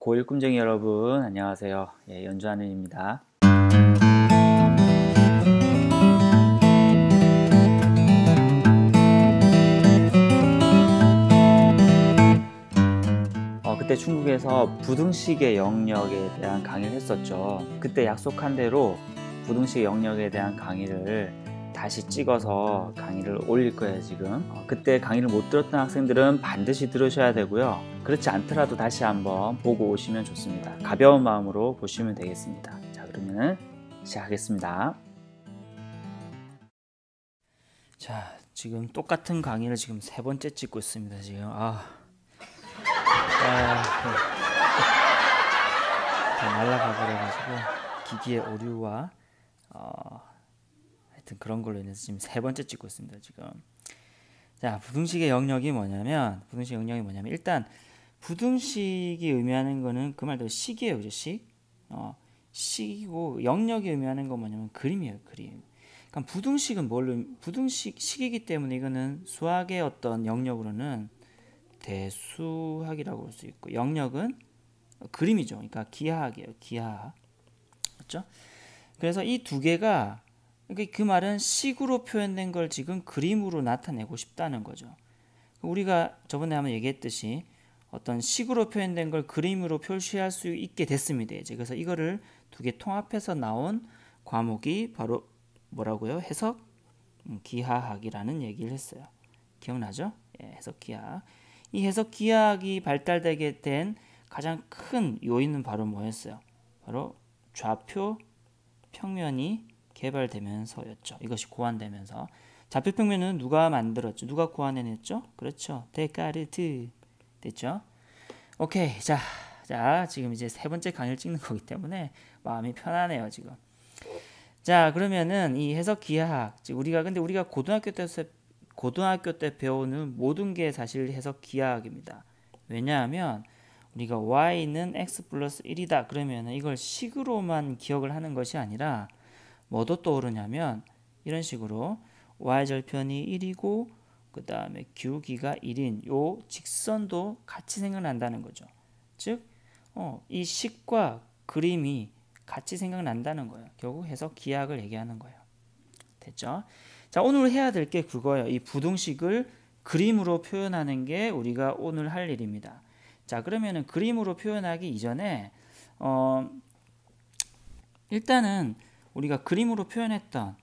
고1 꿈쟁이 여러분 안녕하세요. 연주하는입니다. 그때 중국에서 부등식의 영역에 대한 강의를 했었죠. 그때 약속한 대로 부등식의 영역에 대한 강의를 다시 찍어서 강의를 올릴 거예요. 지금 그때 강의를 못 들었던 학생들은 반드시 들으셔야 되고요. 그렇지 않더라도 다시 한번 보고 오시면 좋습니다. 가벼운 마음으로 보시면 되겠습니다. 자, 그러면 시작하겠습니다. 자, 지금 똑같은 강의를 지금 3번째 찍고 있습니다. 지금 다 날라가 버려가지고 기기의 오류와 하여튼 그런 걸로 인해서 지금 3번째 찍고 있습니다. 지금. 자, 부등식의 영역이 뭐냐면 일단 부등식이 의미하는 거는 그 말대로 식이에요. 그죠? 식이고 영역이 의미하는 건 뭐냐면 그림이에요. 그림. 그러니까 부등식은 식이기 때문에 이거는 수학의 어떤 영역으로는 대수학이라고 볼 수 있고, 영역은 그림이죠. 그러니까 기하학이에요. 기하학. 그렇죠? 그래서 이 두 개가, 그 말은 식으로 표현된 걸 지금 그림으로 나타내고 싶다는 거죠. 우리가 저번에 한번 얘기했듯이 어떤 식으로 표현된 걸 그림으로 표시할 수 있게 됐습니다. 이제 그래서 이거를 두 개 통합해서 나온 과목이 바로 뭐라고요? 해석 기하학이라는 얘기를 했어요. 기억나죠? 해석 기하학. 이 해석 기하학이 발달되게 된 가장 큰 요인은 바로 뭐였어요? 바로 좌표 평면이 개발되면서였죠. 이것이 고안되면서. 좌표 평면은 누가 만들었죠? 누가 고안해냈죠? 그렇죠. 데카르트. 됐죠? 오케이. 자, 지금 이제 3번째 강의를 찍는 거기 때문에 마음이 편하네요, 지금. 자, 그러면은 이 해석 기하학, 근데 우리가 고등학교 때 배우는 모든 게 사실 해석 기하학입니다. 왜냐하면 우리가 y는 x 플러스 1이다 그러면 이걸 식으로만 기억을 하는 것이 아니라 뭐도 떠오르냐면 이런 식으로 y절편이 1이고 그 다음에 기울기가 1인 요 직선도 같이 생각난다는 거죠. 즉 이 식과 그림이 같이 생각난다는 거예요. 결국 해석 기하학을 얘기하는 거예요. 됐죠? 자, 오늘 해야 될 게 그거예요. 이 부등식을 그림으로 표현하는 게 우리가 오늘 할 일입니다. 자, 그러면은 그림으로 표현하기 이전에 일단은 우리가 그림으로 표현했던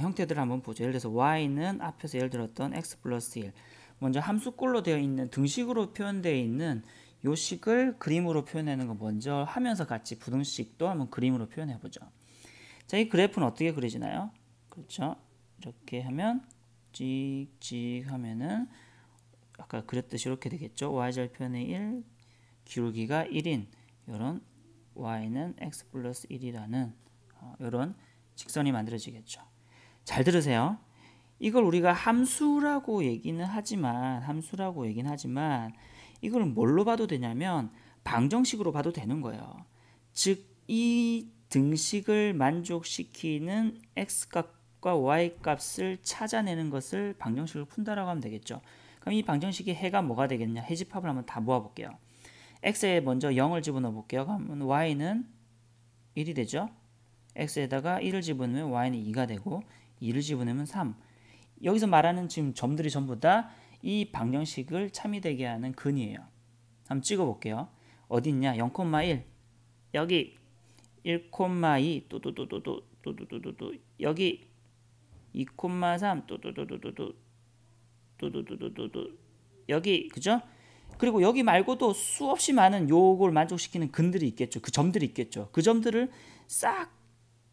형태들을 한번 보죠. 예를 들어서 y는 앞에서 예를 들었던 x 플러스 1. 먼저 함수꼴로 되어 있는 등식으로 표현되어 있는 요 식을 그림으로 표현하는 거 먼저 하면서 같이 부등식도 한번 그림으로 표현해 보죠. 자, 이 그래프는 어떻게 그려지나요? 그렇죠? 이렇게 하면 찍찍 하면은 아까 그렸듯이 이렇게 되겠죠. y절편의 1, 기울기가 1인 이런 y는 x 플러스 1이라는 이런 직선이 만들어지겠죠. 잘 들으세요. 이걸 우리가 함수라고 얘기는 하지만 이걸 뭘로 봐도 되냐면 방정식으로 봐도 되는 거예요. 즉 이 등식을 만족시키는 x값과 y값을 찾아내는 것을 방정식을 푼다라고 하면 되겠죠. 그럼 이 방정식의 해가 뭐가 되겠냐? 해집합을 한번 다 모아볼게요. x에 먼저 0을 집어넣어 볼게요. 그러면 y는 1이 되죠. x에다가 1을 집어넣으면 y는 2가 되고 2를 집어넣으면 3. 여기서 말하는 지금 점들이 전부 다 이 방정식을 참이되게 하는 근이에요. 한번 찍어볼게요. 어디 있냐? 0,1 여기 1,2 또또또또또또또또 여기 2,3 또또또또또또 여기 그죠? 그리고 여기 말고도 수없이 많은 요걸 만족시키는 근들이 있겠죠. 그 점들이 있겠죠. 그 점들을 싹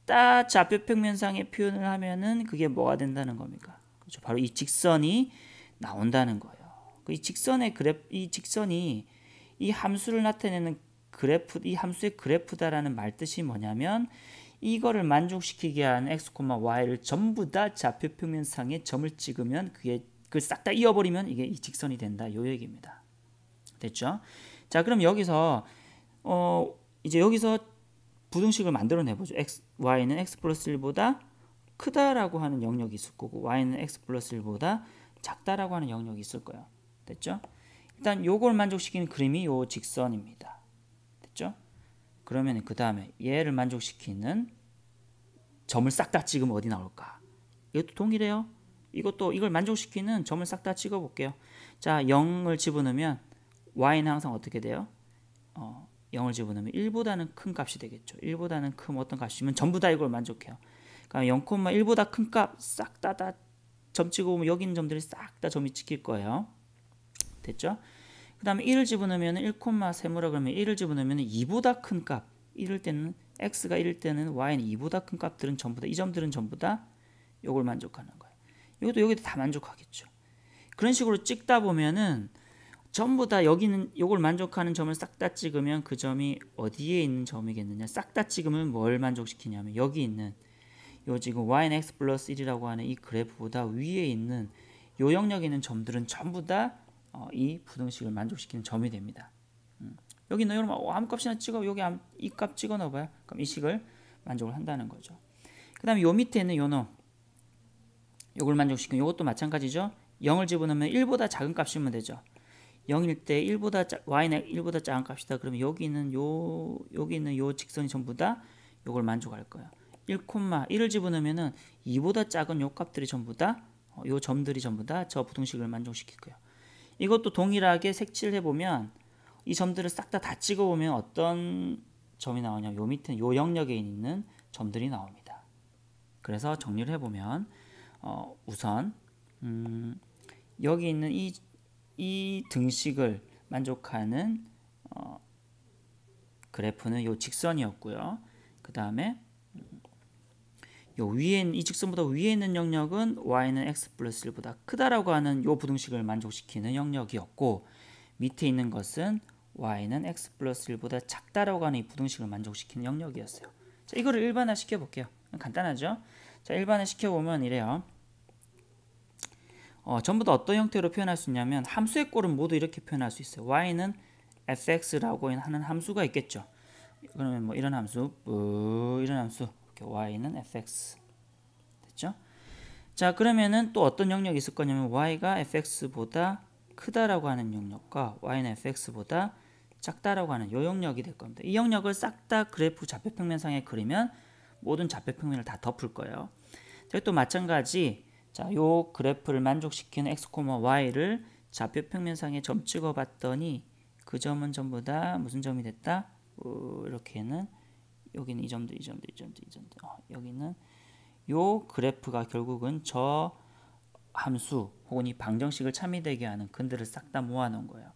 다 좌표평면상에 표현을 하면은 그게 뭐가 된다는 겁니까? 그렇죠. 바로 이 직선이 나온다는 거예요. 이 직선이 이 함수를 나타내는 이 함수의 그래프다라는 말뜻이 뭐냐면 이거를 만족시키게 하는 x, y를 전부 다 좌표평면상에 점을 찍으면 그걸 싹 다 이어버리면 이게 이 직선이 된다. 요 얘기입니다. 됐죠? 자, 그럼 여기서 이제 여기서 부등식을 만들어내보죠. y는 x 플러스 1보다 크다라고 하는 영역이 있을 거고 y는 x 플러스 1보다 작다라고 하는 영역이 있을 거예요. 됐죠? 일단 요걸 만족시키는 그림이 요 직선입니다. 그러면 그 다음에 얘를 만족시키는 점을 싹 다 찍으면 어디 나올까? 이것도 동일해요. 이것도 이걸 만족시키는 점을 싹 다 찍어 볼게요. 자, 0을 집어넣으면 y는 항상 어떻게 돼요? 0을 집어넣으면 1보다는 큰 값이 되겠죠. 1보다는 큰 어떤 값이면 전부 다 이걸 만족해요. 그러니까 0,1보다 큰 값 싹 다 점 찍어보면 여기 있는 점들이 싹 다 점이 찍힐 거예요. 됐죠? 그 다음에 1을 집어넣으면 1,3뭐라 그러면 1을 집어넣으면 2보다 큰 값 1일 때는 x가 1일 때는 y는 2보다 큰 값들은 전부 다 이 점들은 전부 다 요걸 만족하는 거예요. 이것도 여기도 다 만족하겠죠. 그런 식으로 찍다 보면은 전부 다 여기는 요걸 만족하는 점을 싹 다 찍으면 그 점이 어디에 있는 점이겠느냐? 싹 다 찍으면 뭘 만족시키냐면 여기 있는 요 지금 y는 x 플러스 1이라고 하는 이 그래프보다 위에 있는 요 영역에 있는 점들은 전부 다 이 부등식을 만족시키는 점이 됩니다. 여기 있는 여러분 아무 값이나 찍어 여기 이 값 찍어 넣어봐요. 그럼 이 식을 만족을 한다는 거죠. 그 다음에 요 밑에 있는 요 놈 요걸 만족시키는 요것도 마찬가지죠. 0을 집어넣으면 1보다 작은 값이면 되죠. 0일 때 y는 1보다 작은 값이다. 그러면 여기 있는 요 직선이 전부 다 요걸 만족할 거예요. 1,1을 집어넣으면은 2보다 작은 요 값들이 전부 다 요 점들이 전부 다 저 부등식을 만족시킬 거예요. 이것도 동일하게 색칠해 보면 이 점들을 싹 다 찍어 보면 어떤 점이 나오냐면 요 밑에 요 영역에 있는 점들이 나옵니다. 그래서 정리를 해 보면 우선 여기 있는 이 등식을 만족하는 그래프는 요 직선이었고요. 그 다음에 요 위에 이 직선보다 위에 있는 영역은 y는 x 플러스 1보다 크다라고 하는 요 부등식을 만족시키는 영역이었고 밑에 있는 것은 y는 x 플러스 1보다 작다라고 하는 이 부등식을 만족시키는 영역이었어요. 자, 이거를 일반화 시켜볼게요. 간단하죠? 자, 일반화 시켜보면 이래요. 전부 다 어떤 형태로 표현할 수 있냐면 함수의 꼴은 모두 이렇게 표현할 수 있어요. y는 fx라고 하는 함수가 있겠죠. 그러면 뭐 이런 함수, 이런 함수, 이렇게 y는 fx 됐죠? 자, 그러면은 또 어떤 영역이 있을 거냐면 y가 fx보다 크다라고 하는 영역과 y는 fx보다 작다라고 하는 요 영역이 될 겁니다. 이 영역을 싹 다 그래프 좌표평면상에 그리면 모든 좌표평면을 다 덮을 거예요. 또 마찬가지 자, 요 그래프를 만족시키는 x, y를 좌표평면상에 점 찍어봤더니 그 점은 전부 다 무슨 점이 됐다? 이렇게는 여기는 이 점들, 이 점들, 이 점들, 이 점들. 여기는 요 그래프가 결국은 저 함수 혹은 이 방정식을 참이되게 하는 근들을 싹 다 모아놓은 거예요.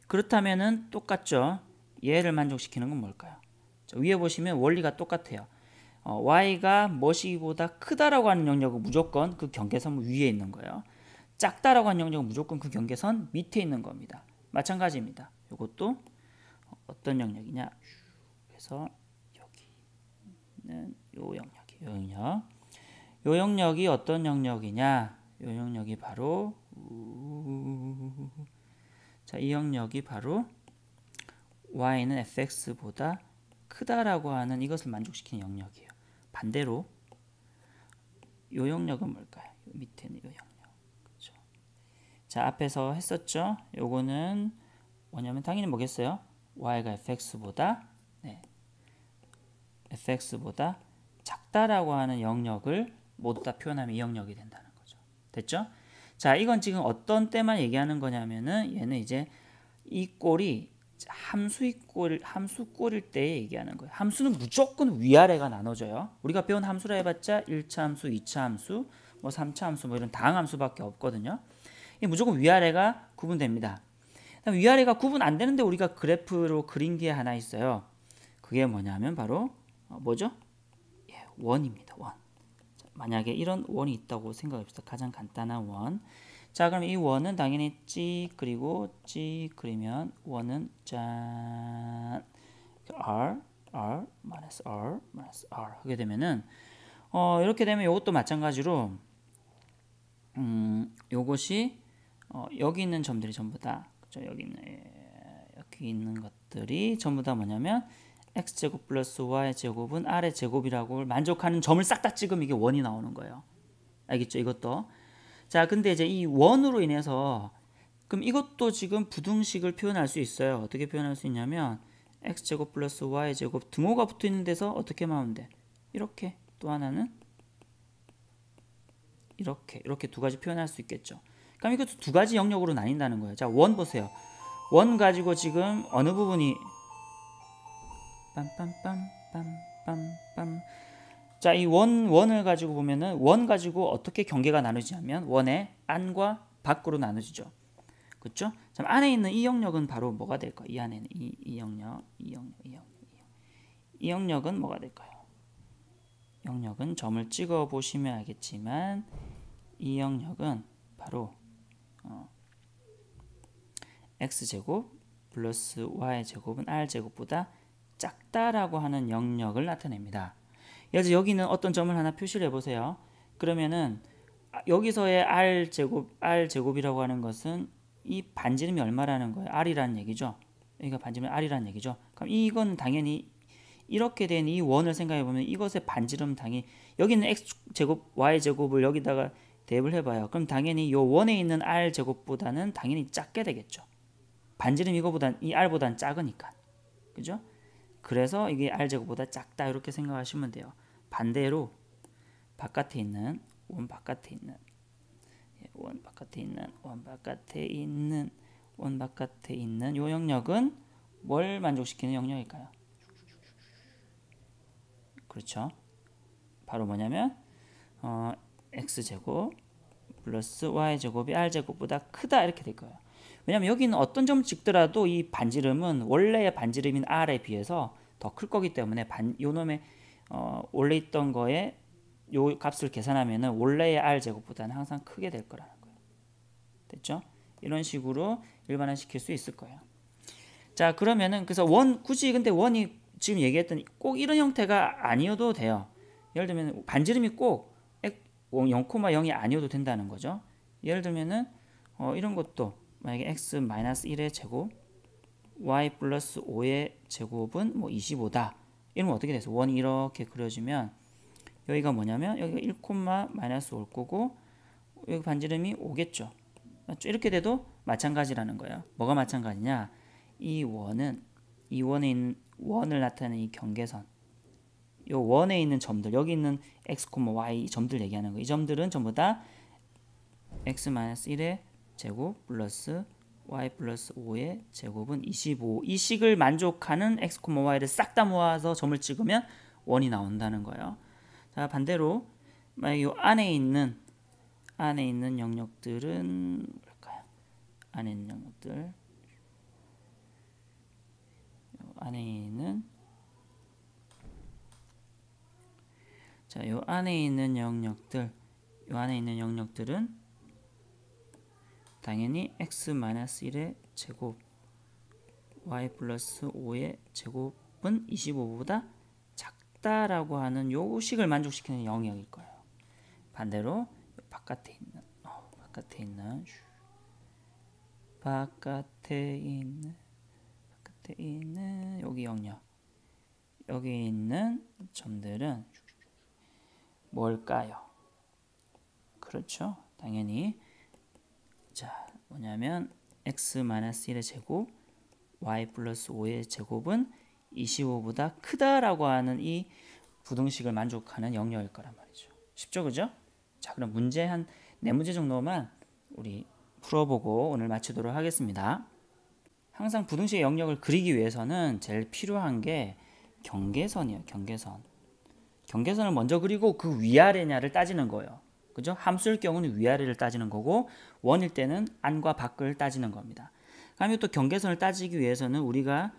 그렇다면은 똑같죠? 얘를 만족시키는 건 뭘까요? 자, 위에 보시면 원리가 똑같아요. y가 뭐시기보다 크다라고 하는 영역은 무조건 그 경계선 위에 있는 거예요. 작다라고 하는 영역은 무조건 그 경계선 밑에 있는 겁니다. 마찬가지입니다. 이것도 어떤 영역이냐? 그래서 여기는 요 영역이에요. 요 영역이 어떤 영역이냐? 요 영역이 바로 자, 이 영역이 바로 y는 fx보다 크다라고 하는 이것을 만족시키는 영역이에요. 반대로 요 영역은 뭘까요? 요 밑에는 요 영역. 그렇죠? 자, 앞에서 했었죠? 요거는 뭐냐면 당연히 뭐겠어요? y가 fx보다 fx보다 작다라고 하는 영역을 모두 다 표현하면 이 영역이 된다는 거죠. 됐죠? 자, 이건 지금 어떤 때만 얘기하는 거냐면은 얘는 이제 이 꼴이 함수 꼴일 때 얘기하는 거예요. 함수는 무조건 위아래가 나눠져요. 우리가 배운 함수라 해봤자 1차 함수, 2차 함수, 뭐 3차 함수, 뭐 이런 다항 함수밖에 없거든요. 이게 무조건 위아래가 구분됩니다. 위아래가 구분 안 되는데 우리가 그래프로 그린 게 하나 있어요. 그게 뭐냐면 바로 뭐죠? 원입니다. 원. 자, 만약에 이런 원이 있다고 생각해봅시다. 가장 간단한 원. 자, 그럼 이 원은 당연히 찍 그리고 찍 그리면 원은 짠 r 마이너스 r 하게 되면은 이렇게 되면 이것도 마찬가지로 요것이 여기 있는 점들이 전부 다 그렇죠? 여기 있는 것들이 전부 다 뭐냐면 x제곱 플러스 y제곱은 r의 제곱이라고 만족하는 점을 싹 다 찍으면 이게 원이 나오는 거예요. 알겠죠? 이것도. 자, 근데 이제 이 원으로 인해서 그럼 이것도 지금 부등식을 표현할 수 있어요. 어떻게 표현할 수 있냐면 x제곱 플러스 y제곱 등호가 붙어 있는 데서 어떻게 하면 돼? 이렇게. 또 하나는 이렇게 두 가지 표현할 수 있겠죠. 그럼 이것도 두 가지 영역으로 나뉜다는 거예요. 자, 원 보세요. 원 가지고 지금 어느 부분이 빰빰빰빰빰빰. 자, 이 원을 가지고 보면은 원 가지고 어떻게 경계가 나누지냐면 원의 안과 밖으로 나누지죠. 그렇죠? 자, 안에 있는 이 영역은 바로 뭐가 될까요? 이 안에 있는 이 영역은 뭐가 될까요? 영역은 점을 찍어 보시면 알겠지만 이 영역은 바로 x제곱 플러스 y제곱은 r제곱보다 작다라고 하는 영역을 나타냅니다. 예를 들어 여기는 어떤 점을 하나 표시를 해보세요. 그러면은 여기서의 r제곱이라고 하는 것은 이 반지름이 얼마라는 거예요? r이라는 얘기죠. 여기가 반지름이 r이라는 얘기죠. 그럼 이건 당연히 이렇게 된 이 원을 생각해 보면 이것의 반지름 당연히 여기는 x제곱 y제곱을 여기다가 대입을 해봐요. 그럼 당연히 이 원에 있는 r제곱보다는 당연히 작게 되겠죠. 반지름 이 r보다는 작으니까. 그죠? 그래서 이게 r제곱보다 작다 이렇게 생각하시면 돼요. 반대로 바깥에 있는 원 바깥에 있는 요 영역은 뭘 만족시키는 영역일까요? 그렇죠. 바로 뭐냐면 x제곱 플러스 y제곱이 r제곱보다 크다 이렇게 될 거예요. 왜냐면 여기는 어떤 점을 찍더라도 이 반지름은 원래의 반지름인 r에 비해서 더 클 거기 때문에 요놈의 원래 있던 거에 요 값을 계산하면은 원래의 r제곱보다는 항상 크게 될 거라는 거예요. 됐죠? 이런 식으로 일반화시킬 수 있을 거예요. 자, 그러면은 그래서 굳이 근데 원이 지금 얘기했던 꼭 이런 형태가 아니어도 돼요. 예를 들면 반지름이 꼭 0,0이 아니어도 된다는 거죠. 예를 들면은 이런 것도 만약에 x-1의 제곱 y 플러스 5의 제곱은 뭐 25다. 이러면 어떻게 돼서 원이 이렇게 그려지면 여기가 뭐냐면 여기가 1,-5올 거고 여기 반지름이 5겠죠. 맞죠? 이렇게 돼도 마찬가지라는 거예요. 뭐가 마찬가지냐? 이 원을 나타내는 이 경계선, 이 원에 있는 점들, 여기 있는 x, y 점들 얘기하는 거예요. 이 점들은 전부 다 x-1의 제곱 플러스 y 플러스 5의 제곱은 25. 이 식을 만족하는 x, y를 싹 다 모아서 점을 찍으면 원이 나온다는 거예요. 자, 반대로 만약 이 안에 있는 영역들은 뭘까요? 안에 있는 영역들. 요 안에 있는 영역들은 당연히 x-1의 제곱 y 플러스 5의 제곱은 25보다 작다라고 하는 요 식을 만족시키는 영역일 거예요. 반대로 바깥에 있는 여기 영역, 여기 있는 점들은 뭘까요? 그렇죠. 당연히 자, 뭐냐면 x-1의 제곱 y 플러스 5의 제곱은 25보다 크다라고 하는 이 부등식을 만족하는 영역일 거란 말이죠. 쉽죠, 그죠? 자, 그럼 문제 한 4문제 정도만 우리 풀어보고 오늘 마치도록 하겠습니다. 항상 부등식의 영역을 그리기 위해서는 제일 필요한 게 경계선이에요. 경계선을 먼저 그리고 그 위아래냐를 따지는 거예요. 그죠? 함수일 경우는 위아래를 따지는 거고 원일 때는 안과 밖을 따지는 겁니다. 그다음에 또 경계선을 따지기 위해서는 우리가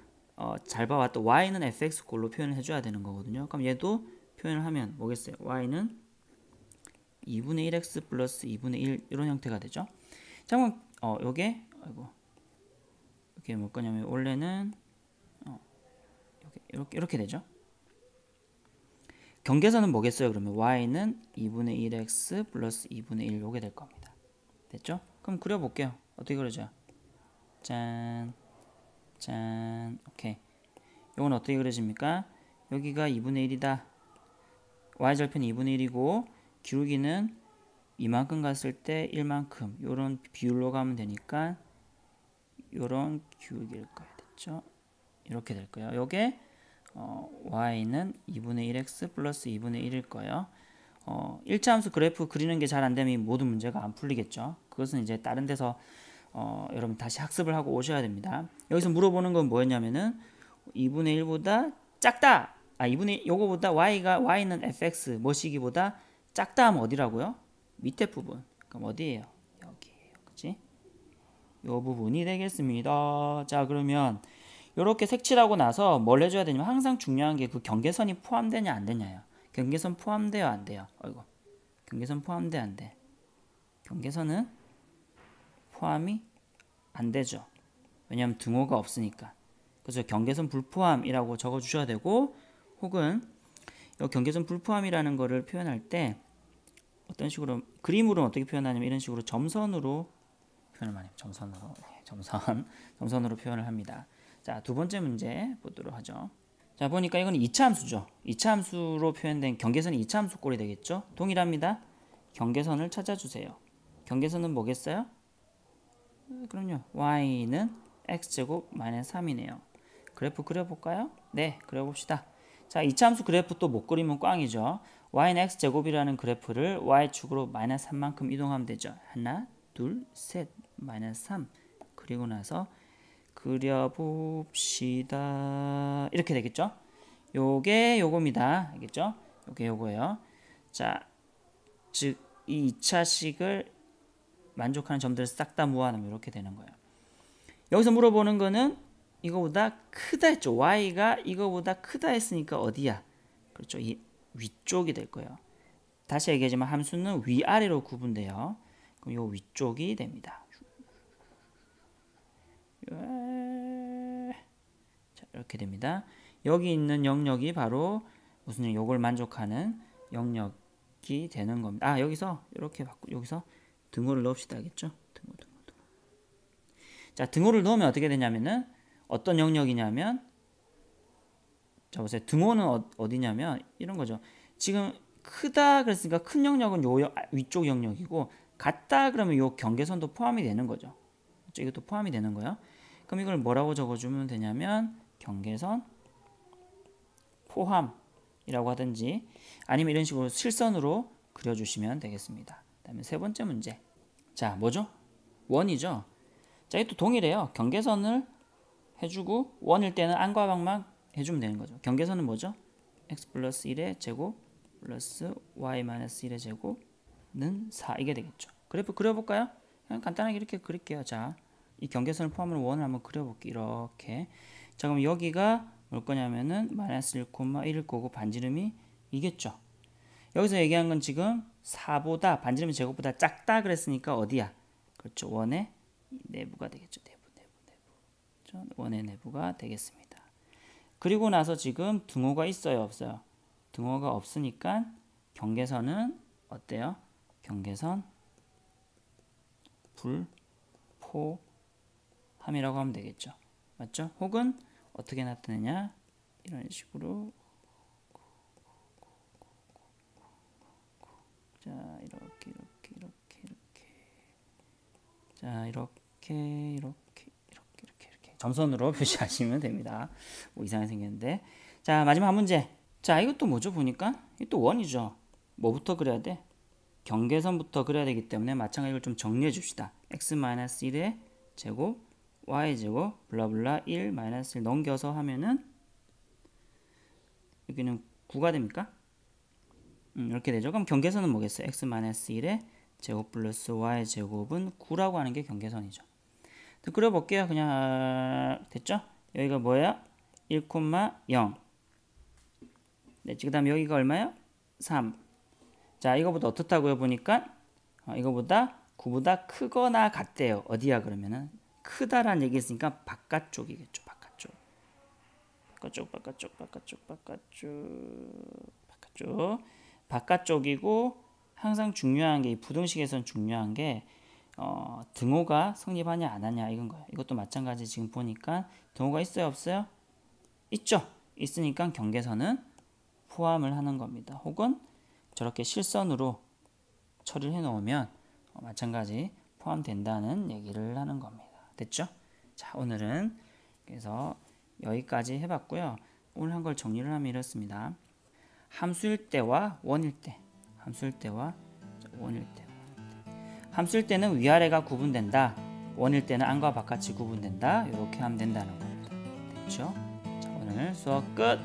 잘 봐왔던 y는 fx꼴로 표현을 해줘야 되는 거거든요. 그럼 얘도 표현을 하면 뭐겠어요? y는 2분의 1x 플러스 2분의 1 이런 형태가 되죠. 자, 그럼 요게 이게 뭘 거냐면 원래는 이렇게 되죠. 경계선은 뭐겠어요? 그러면 y는 2분의 1x 플러스 2분의 1 요게 될 겁니다. 됐죠? 그럼 그려볼게요. 어떻게 그려져? 짠, 오케이. 요건 어떻게 그려집니까? 여기가 2분의 1이다. y절편이 2분의 1이고 기울기는 이만큼 갔을 때 1만큼 요런 비율로 가면 되니까 요런 기울기일 거예요. 됐죠? 이렇게 될 거예요. 요게 y는 2분의 1x 플러스 2분의 1일 거예요. 1차 함수 그래프 그리는 게 잘 안 되면 이 모든 문제가 안 풀리겠죠. 그것은 이제 다른 데서 여러분 다시 학습을 하고 오셔야 됩니다. 여기서 물어보는 건 뭐였냐면은 2분의 1보다 작다. 2분의 요거보다 y는 fx 뭐시기보다 작다 하면 어디라고요? 밑에 부분. 그럼 어디예요? 여기예요. 그치? 요 부분이 되겠습니다. 자, 그러면 요렇게 색칠하고 나서 뭘 해줘야 되냐면 항상 중요한 게 그 경계선이 포함되냐 안 되냐요. 경계선 포함돼요 안 돼요? 아이고. 경계선 포함돼 안 돼? 경계선은 포함이 안 되죠. 왜냐하면 등호가 없으니까. 그래서 경계선 불포함이라고 적어 주셔야 되고, 혹은 이 경계선 불포함이라는 거를 표현할 때 어떤 식으로 그림으로는 어떻게 표현하냐면 이런 식으로 점선으로 표현을 많이 해요. 점선으로 표현을 합니다. 자, 두 번째 문제 보도록 하죠. 자, 보니까 이건 2차 함수죠. 2차 함수로 표현된 경계선이 2차 함수 꼴이 되겠죠. 동일합니다. 경계선을 찾아주세요. 경계선은 뭐겠어요? 그럼요. y는 x제곱 마이너스 3이네요. 그래프 그려볼까요? 네, 그려봅시다. 자, 2차 함수 그래프 또 못 그리면 꽝이죠. y는 x제곱이라는 그래프를 y축으로 마이너스 3만큼 이동하면 되죠. 하나, 둘, 셋, 마이너스 3. 그리고 나서 그려봅시다. 이렇게 되겠죠? 요게 요겁니다. 알겠죠? 요게 요거예요. 자, 즉 이 2차식을 만족하는 점들을 싹 다 모아놓으면 이렇게 되는 거예요. 여기서 물어보는 거는 이거보다 크다 했죠. y가 이거보다 크다 했으니까 어디야? 그렇죠. 이 위쪽이 될 거예요. 다시 얘기하지만 함수는 위아래로 구분돼요. 그럼 요 위쪽이 됩니다. 자, 이렇게 됩니다. 여기 있는 영역이 바로 무슨 요걸 만족하는 영역이 되는 겁니다. 여기서 이렇게 여기서 등호를 넣읍시다. 알겠죠? 등호. 자, 등호를 넣으면 어떻게 되냐면은 어떤 영역이냐면 자, 보세요. 등호는 어디냐면 이런 거죠. 지금 크다 그랬으니까 큰 영역은 요 위쪽 영역이고 같다 그러면 요 경계선도 포함이 되는 거죠. 이것도 포함이 되는 거예요. 그럼 이걸 뭐라고 적어주면 되냐면 경계선 포함이라고 하든지 아니면 이런 식으로 실선으로 그려주시면 되겠습니다. 그 다음에 세 번째 문제. 자, 뭐죠? 원이죠. 자, 이것도 동일해요. 경계선을 해주고 원일 때는 안과 방만 해주면 되는 거죠. 경계선은 뭐죠? x 플러스 1의 제곱 플러스 y 마이너스 1의 제곱는 4 이게 되겠죠. 그래프 그려볼까요? 그냥 간단하게 이렇게 그릴게요. 자, 이 경계선을 포함한 원을 한번 그려볼게요. 이렇게. 자, 그럼 여기가 뭘 거냐면은 마이너스 1,1일 거고 반지름이 이겠죠. 여기서 얘기한 건 지금 4보다 반지름이 제곱보다 작다 그랬으니까 어디야? 그렇죠. 원의 내부가 되겠죠. 내부. 원의 내부가 되겠습니다. 그리고 나서 지금 등호가 있어요, 없어요? 등호가 없으니까 경계선은 어때요? 경계선 불포함이라고 하면 되겠죠. 맞죠? 혹은 어떻게 나타내냐? 이런 식으로 자, 이렇게 자, 이렇게 점선으로 표시하시면 됩니다. 뭐 이상하게 생겼는데. 자, 마지막 한 문제. 자, 이것도 뭐죠? 보니까 이것도 원이죠. 뭐부터 그려야 돼? 경계선부터 그려야 되기 때문에 마찬가지로 좀 정리해 줍시다. x-1의 제곱 y제곱 블라블라 1 마이너스 1 넘겨서 하면은 여기는 9가 됩니까? 이렇게 되죠. 그럼 경계선은 뭐겠어요? x-1의 제곱 플러스 y제곱은 9라고 하는 게 경계선이죠. 그려볼게요. 그냥 됐죠? 여기가 뭐예요? 1,0. 네, 그 다음 여기가 얼마예요? 3. 자, 이거보다 어떻다고요? 보니까 이거보다 9보다 크거나 같대요. 어디야 그러면은? 크다라는 얘기 있으니까 바깥쪽이겠죠. 바깥쪽이고 항상 중요한 게 이 부등식에서는 중요한 게 등호가 성립하냐 안 하냐 이건 거예요. 이것도 마찬가지 지금 보니까 등호가 있어요 없어요? 있죠. 있으니까 경계선은 포함을 하는 겁니다. 혹은 저렇게 실선으로 처리를 해 놓으면 마찬가지 포함된다는 얘기를 하는 겁니다. 됐죠? 자, 오늘은 그래서 여기까지 해봤고요. 오늘 한 걸 정리를 하면 이렇습니다. 함수일 때와 원일 때, 함수일 때와 원일 때. 함수일 때는 위아래가 구분된다. 원일 때는 안과 바깥이 구분된다. 이렇게 하면 된다는 겁니다. 됐죠? 자, 오늘 수업 끝!